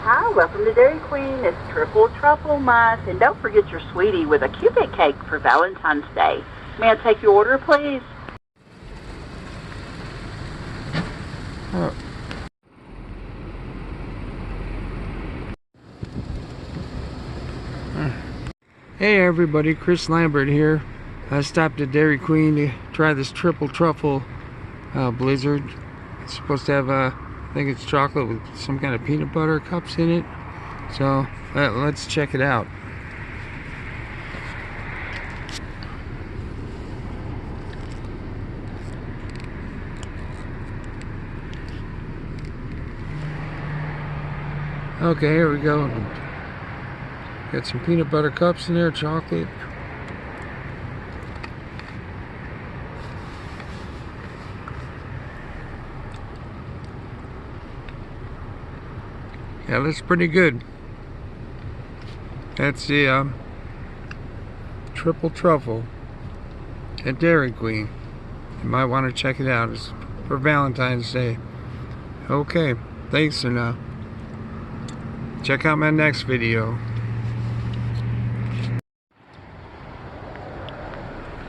Hi, welcome to Dairy Queen. It's Triple Truffle Mice, and don't forget your sweetie with a Cupid cake for Valentine's Day. May I take your order, please? Hey everybody, Chris Lambert here. I stopped at Dairy Queen to try this Triple Truffle Blizzard. It's supposed to have, I think it's chocolate with some kind of peanut butter cups in it. So let's check it out. Okay, here we go. Got some peanut butter cups in there, chocolate. Yeah, that's pretty good. That's the Triple Truffle at Dairy Queen. You might want to check it out. It's for Valentine's Day. Okay, thanks, and check out my next video.